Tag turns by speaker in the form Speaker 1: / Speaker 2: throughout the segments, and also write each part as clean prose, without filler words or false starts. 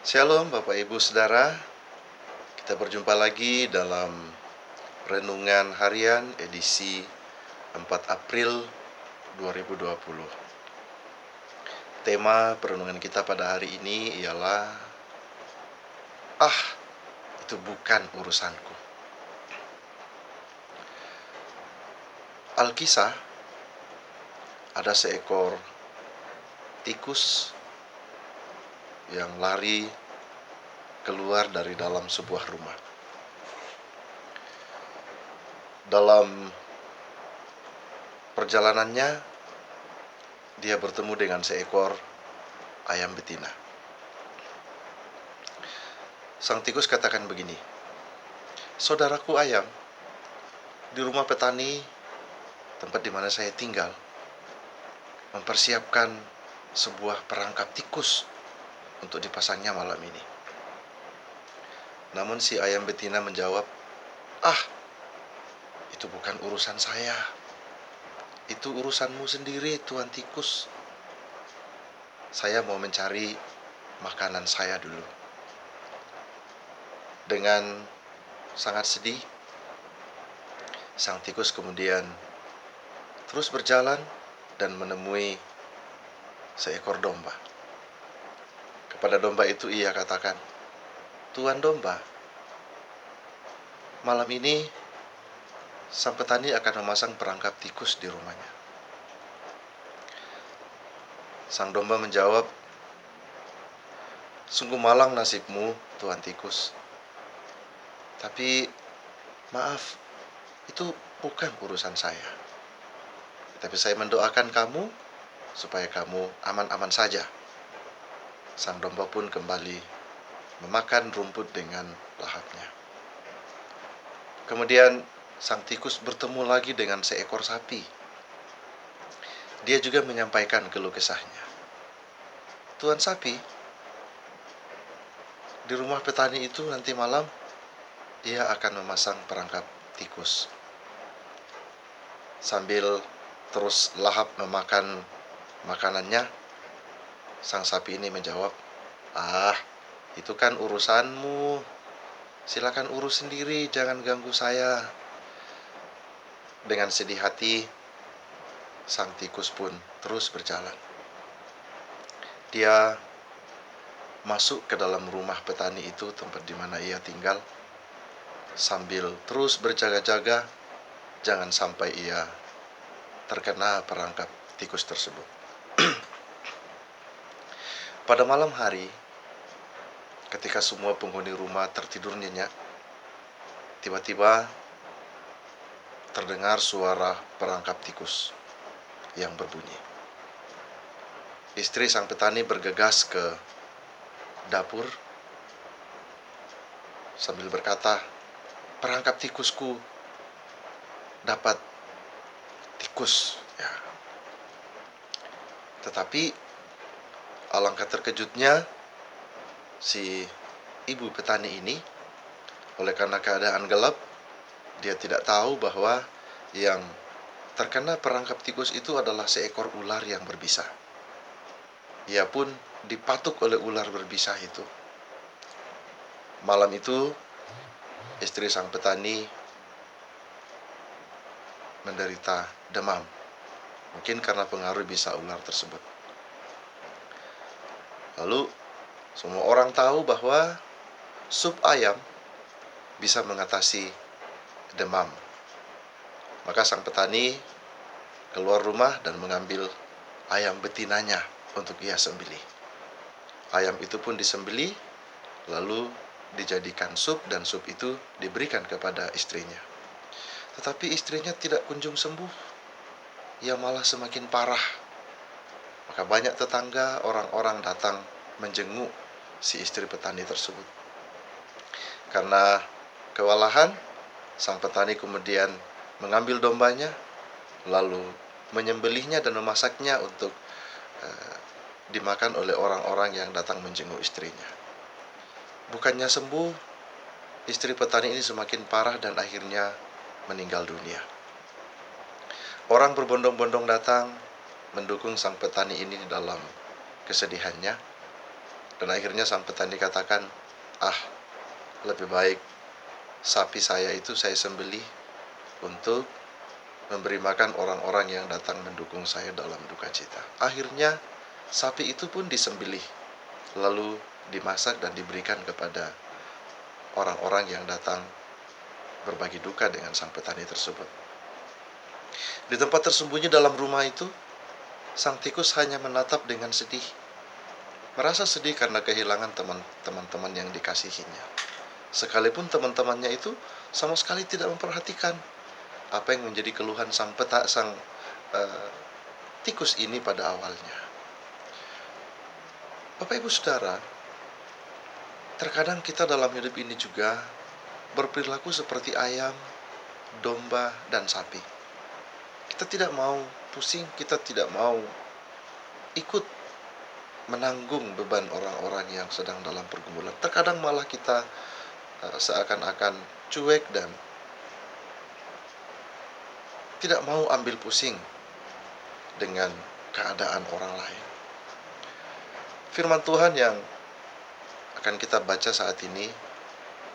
Speaker 1: Shalom Bapak Ibu Saudara, kita berjumpa lagi dalam Renungan Harian edisi 4 April 2020. Tema perenungan kita pada hari ini ialah itu bukan urusanku. Alkisah, ada seekor tikus yang lari keluar dari dalam sebuah rumah. Dalam perjalanannya, dia bertemu dengan seekor ayam betina. Sang tikus katakan begini, "Saudaraku ayam, di rumah petani, tempat di mana saya tinggal, mempersiapkan sebuah perangkap tikus untuk dipasangnya malam ini." Namun si ayam betina menjawab, "Itu bukan urusan saya. Itu urusanmu sendiri, Tuan Tikus. Saya mau mencari makanan saya dulu." Dengan sangat sedih, sang tikus kemudian terus berjalan dan menemui seekor domba. Kepada domba itu ia katakan, "Tuan domba, malam ini sang petani akan memasang perangkap tikus di rumahnya." Sang domba menjawab, "Sungguh malang nasibmu, Tuan Tikus. Tapi maaf, itu bukan urusan saya. Tapi saya mendoakan kamu supaya kamu aman-aman saja." Sang domba pun kembali memakan rumput dengan lahapnya. Kemudian sang tikus bertemu lagi dengan seekor sapi. Dia juga menyampaikan keluh kesahnya. "Tuan sapi, di rumah petani itu nanti malam ia akan memasang perangkap tikus." Sambil terus lahap memakan makanannya, sang sapi ini menjawab, itu kan urusanmu. Silakan urus sendiri, jangan ganggu saya." Dengan sedih hati, sang tikus pun terus berjalan. Dia masuk ke dalam rumah petani itu, tempat di mana ia tinggal, sambil terus berjaga-jaga jangan sampai ia terkena perangkap tikus tersebut. Pada malam hari, ketika semua penghuni rumah tertidur nyenyak, tiba-tiba terdengar suara perangkap tikus yang berbunyi. Istri sang petani bergegas ke dapur sambil berkata, "Perangkap tikusku dapat tikus." Tetapi alangkah terkejutnya si ibu petani ini, oleh karena keadaan gelap, dia tidak tahu bahwa yang terkena perangkap tikus itu adalah seekor ular yang berbisa. Ia pun dipatuk oleh ular berbisa itu. Malam itu, istri sang petani menderita demam, mungkin karena pengaruh bisa ular tersebut. Lalu, semua orang tahu bahwa sup ayam bisa mengatasi demam. Maka sang petani keluar rumah dan mengambil ayam betinanya untuk ia sembelih. Ayam itu pun disembelih, lalu dijadikan sup, dan sup itu diberikan kepada istrinya. Tetapi istrinya tidak kunjung sembuh. Ia malah semakin parah. Maka banyak tetangga, orang-orang datang menjenguk si istri petani tersebut. Karena kewalahan, sang petani kemudian mengambil dombanya, lalu menyembelihnya dan memasaknya untuk dimakan oleh orang-orang yang datang menjenguk istrinya. Bukannya sembuh, istri petani ini semakin parah dan akhirnya meninggal dunia. Orang berbondong-bondong datang mendukung sang petani ini dalam kesedihannya, Dan akhirnya sang petani katakan, "Ah, lebih baik sapi saya itu saya sembelih untuk memberi makan orang-orang yang datang mendukung saya dalam duka cita." Akhirnya sapi itu pun disembelih, lalu dimasak dan diberikan kepada orang-orang yang datang berbagi duka dengan sang petani tersebut. Di tempat tersembunyi dalam rumah itu, sang tikus hanya menatap dengan sedih, merasa sedih karena kehilangan teman-teman yang dikasihinya. Sekalipun teman-temannya itu sama sekali tidak memperhatikan apa yang menjadi keluhan sang eh, tikus ini pada awalnya. Bapak Ibu Saudara, terkadang kita dalam hidup ini juga berperilaku seperti ayam, domba, dan sapi. Kita tidak mau pusing, kita tidak mau ikut menanggung beban orang-orang yang sedang dalam pergumulan. Terkadang malah kita seakan-akan cuek dan tidak mau ambil pusing dengan keadaan orang lain. Firman Tuhan yang akan kita baca saat ini,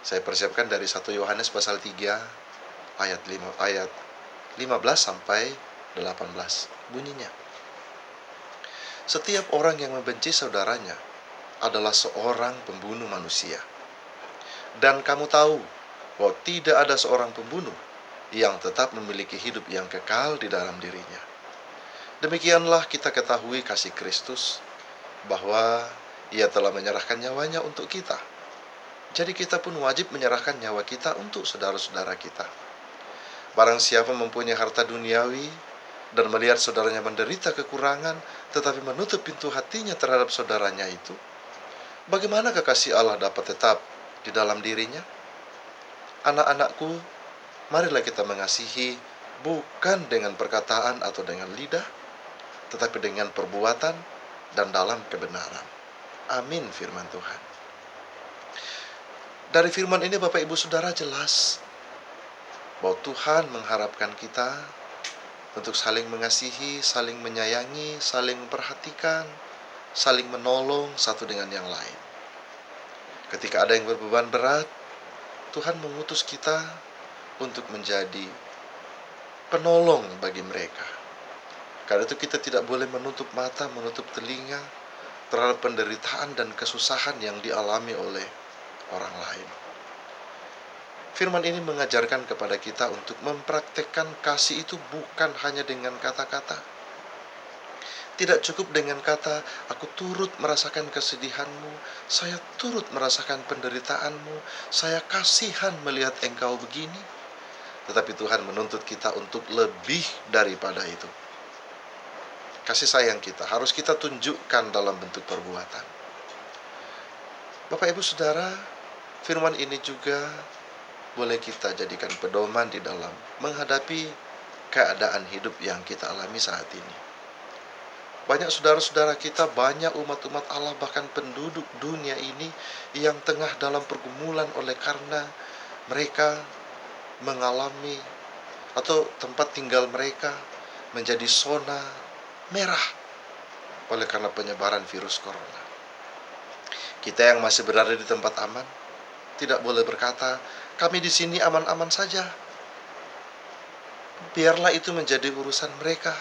Speaker 1: saya persiapkan dari 1 Yohanes pasal 3 ayat 15 sampai 18. Bunyinya, "Setiap orang yang membenci saudaranya adalah seorang pembunuh manusia. Dan kamu tahu bahwa tidak ada seorang pembunuh yang tetap memiliki hidup yang kekal di dalam dirinya. Demikianlah kita ketahui kasih Kristus, bahwa Ia telah menyerahkan nyawanya untuk kita. Jadi kita pun wajib menyerahkan nyawa kita untuk saudara-saudara kita. Barang siapa mempunyai harta duniawi dan melihat saudaranya menderita kekurangan, tetapi menutup pintu hatinya terhadap saudaranya itu, bagaimana kasih Allah dapat tetap di dalam dirinya? Anak-anakku, marilah kita mengasihi bukan dengan perkataan atau dengan lidah, tetapi dengan perbuatan dan dalam kebenaran." Amin firman Tuhan. Dari firman ini Bapak Ibu Saudara jelas bahwa Tuhan mengharapkan kita untuk saling mengasihi, saling menyayangi, saling memperhatikan, saling menolong satu dengan yang lain. Ketika ada yang berbeban berat, Tuhan mengutus kita untuk menjadi penolong bagi mereka. Karena itu kita tidak boleh menutup mata, menutup telinga terhadap penderitaan dan kesusahan yang dialami oleh orang lain. Firman ini mengajarkan kepada kita untuk mempraktekkan kasih itu bukan hanya dengan kata-kata. Tidak cukup dengan kata, "Aku turut merasakan kesedihanmu, saya turut merasakan penderitaanmu, saya kasihan melihat engkau begini." Tetapi Tuhan menuntut kita untuk lebih daripada itu. Kasih sayang kita harus kita tunjukkan dalam bentuk perbuatan. Bapak Ibu Saudara, firman ini juga boleh kita jadikan pedoman di dalam menghadapi keadaan hidup yang kita alami saat ini. Banyak saudara-saudara kita, banyak umat-umat Allah, bahkan penduduk dunia ini yang tengah dalam pergumulan oleh karena mereka mengalami atau tempat tinggal mereka menjadi zona merah oleh karena penyebaran virus corona. Kita yang masih berada di tempat aman tidak boleh berkata, "Kami di sini aman-aman saja." Biarlah itu menjadi urusan mereka.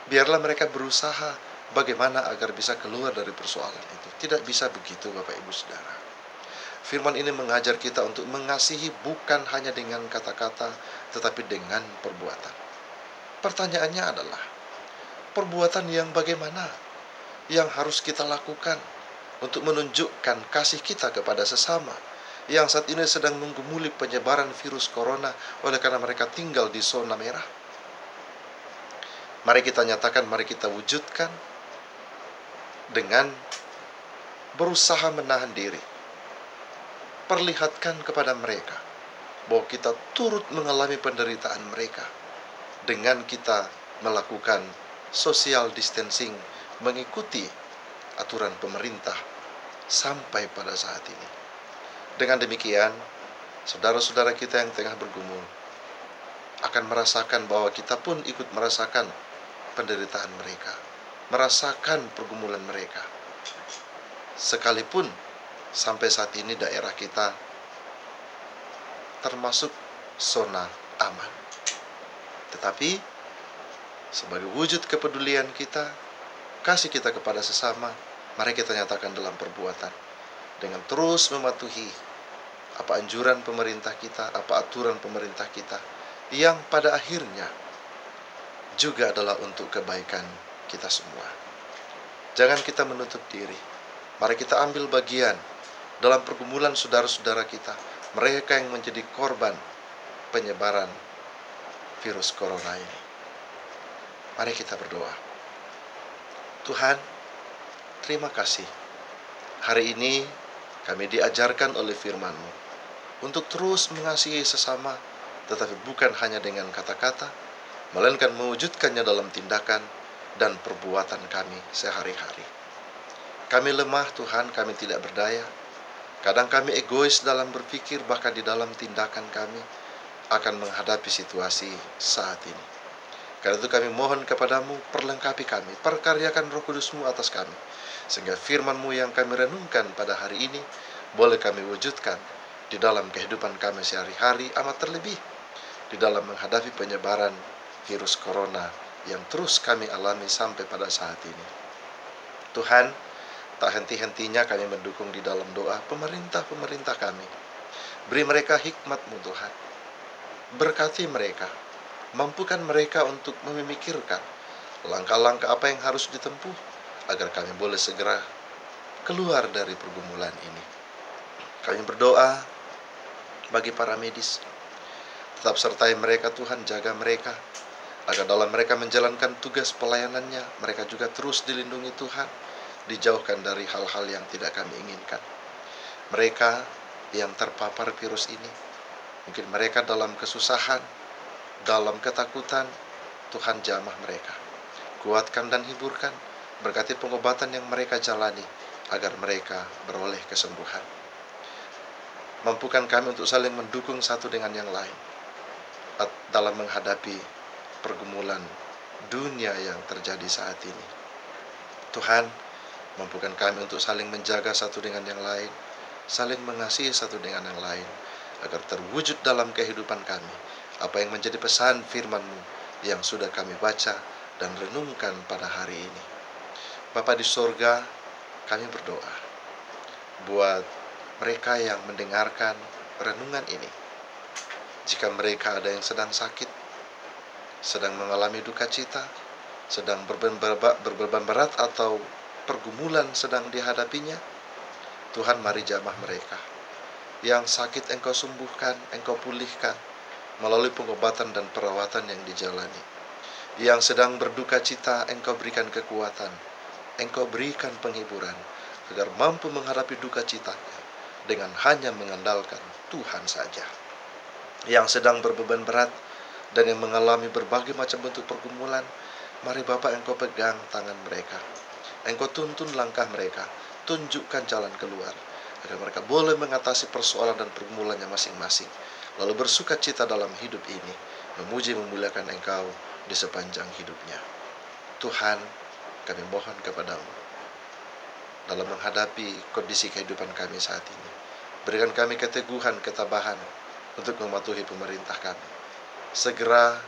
Speaker 1: Biarlah mereka berusaha bagaimana agar bisa keluar dari persoalan itu. Tidak bisa begitu Bapak Ibu Saudara. Firman ini mengajar kita untuk mengasihi bukan hanya dengan kata-kata, tetapi dengan perbuatan. Pertanyaannya adalah, perbuatan yang bagaimana yang harus kita lakukan untuk menunjukkan kasih kita kepada sesama yang saat ini sedang menggumuli penyebaran virus corona oleh karena mereka tinggal di zona merah? Mari kita nyatakan, mari kita wujudkan dengan berusaha menahan diri. Perlihatkan kepada mereka bahwa kita turut mengalami penderitaan mereka dengan kita melakukan social distancing, mengikuti aturan pemerintah sampai pada saat ini. Dengan demikian, saudara-saudara kita yang tengah bergumul akan merasakan bahwa kita pun ikut merasakan penderitaan mereka, merasakan pergumulan mereka. sekalipun sampai saat ini daerah kita termasuk zona aman. Tetapi sebagai wujud kepedulian kita, kasih kita kepada sesama, mari kita nyatakan dalam perbuatan dengan terus mematuhi apa anjuran pemerintah kita, apa aturan pemerintah kita, yang pada akhirnya juga adalah untuk kebaikan kita semua. Jangan kita menutup diri. Mari kita ambil bagian dalam pergumulan saudara-saudara kita, mereka yang menjadi korban penyebaran virus corona ini. Mari kita berdoa. Tuhan, terima kasih. Hari ini kami diajarkan oleh firman-Mu untuk terus mengasihi sesama, tetapi bukan hanya dengan kata-kata, melainkan mewujudkannya dalam tindakan dan perbuatan kami sehari-hari. Kami lemah Tuhan, kami tidak berdaya. Kadang kami egois dalam berpikir, bahkan di dalam tindakan kami akan menghadapi situasi saat ini. Karena itu kami mohon kepadamu, perlengkapi kami, perkaryakan Roh Kudus-Mu atas kami, sehingga firman-Mu yang kami renungkan pada hari ini boleh kami wujudkan di dalam kehidupan kami sehari-hari, amat terlebih di dalam menghadapi penyebaran virus corona yang terus kami alami sampai pada saat ini. Tuhan, tak henti-hentinya kami mendukung di dalam doa pemerintah-pemerintah kami. Beri mereka hikmat-Mu Tuhan. Berkati mereka, mampukan mereka untuk memikirkan langkah-langkah apa yang harus ditempuh agar kami boleh segera keluar dari pergumulan ini. Kami berdoa bagi para medis, tetap sertai mereka Tuhan, jaga mereka, agar dalam mereka menjalankan tugas pelayanannya, mereka juga terus dilindungi Tuhan, dijauhkan dari hal-hal yang tidak kami inginkan. Mereka yang terpapar virus ini, mungkin mereka dalam kesusahan, dalam ketakutan, Tuhan jamah mereka. Kuatkan dan hiburkan, berkati pengobatan yang mereka jalani, agar mereka beroleh kesembuhan. Mampukan kami untuk saling mendukung satu dengan yang lain dalam menghadapi pergumulan dunia yang terjadi saat ini. Tuhan, mampukan kami untuk saling menjaga satu dengan yang lain, saling mengasihi satu dengan yang lain, agar terwujud dalam kehidupan kami apa yang menjadi pesan firman-Mu yang sudah kami baca dan renungkan pada hari ini. Bapa di sorga, kami berdoa buat mereka yang mendengarkan renungan ini. Jika mereka ada yang sedang sakit, sedang mengalami duka cita, sedang berbeban berat atau pergumulan sedang dihadapinya, Tuhan mari jamah mereka. Yang sakit Engkau sembuhkan, Engkau pulihkan melalui pengobatan dan perawatan yang dijalani. Yang sedang berduka cita, Engkau berikan kekuatan, Engkau berikan penghiburan, agar mampu menghadapi duka citanya dengan hanya mengandalkan Tuhan saja. Yang sedang berbeban berat dan yang mengalami berbagai macam bentuk pergumulan, mari Bapa Engkau pegang tangan mereka, Engkau tuntun langkah mereka, tunjukkan jalan keluar, agar mereka boleh mengatasi persoalan dan pergumulannya masing-masing, lalu bersuka cita dalam hidup ini, memuji memuliakan Engkau di sepanjang hidupnya. Tuhan, kami mohon kepadamu, dalam menghadapi kondisi kehidupan kami saat ini, berikan kami keteguhan, ketabahan untuk mematuhi pemerintah kami. Segera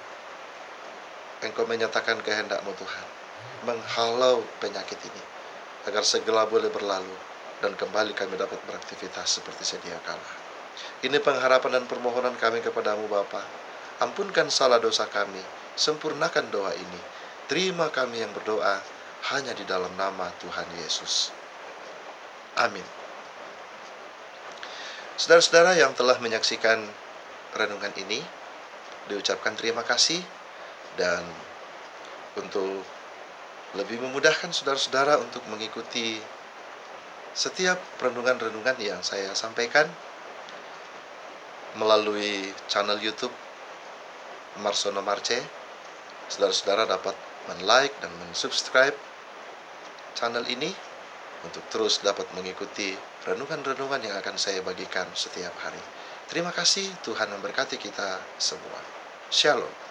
Speaker 1: Engkau menyatakan kehendak-Mu Tuhan, menghalau penyakit ini, agar segera boleh berlalu dan kembali kami dapat beraktivitas seperti sedia kala. Ini pengharapan dan permohonan kami kepadamu Bapa. Ampunkan salah dosa kami, sempurnakan doa ini. Terima kami yang berdoa hanya di dalam nama Tuhan Yesus. Amin. Saudara-saudara yang telah menyaksikan renungan ini, diucapkan terima kasih, dan untuk lebih memudahkan saudara-saudara untuk mengikuti setiap renungan-renungan yang saya sampaikan melalui channel YouTube Marsono Marce, saudara-saudara dapat men-like dan men-subscribe channel ini untuk terus dapat mengikuti renungan-renungan yang akan saya bagikan setiap hari. Terima kasih, Tuhan memberkati kita semua. Shalom.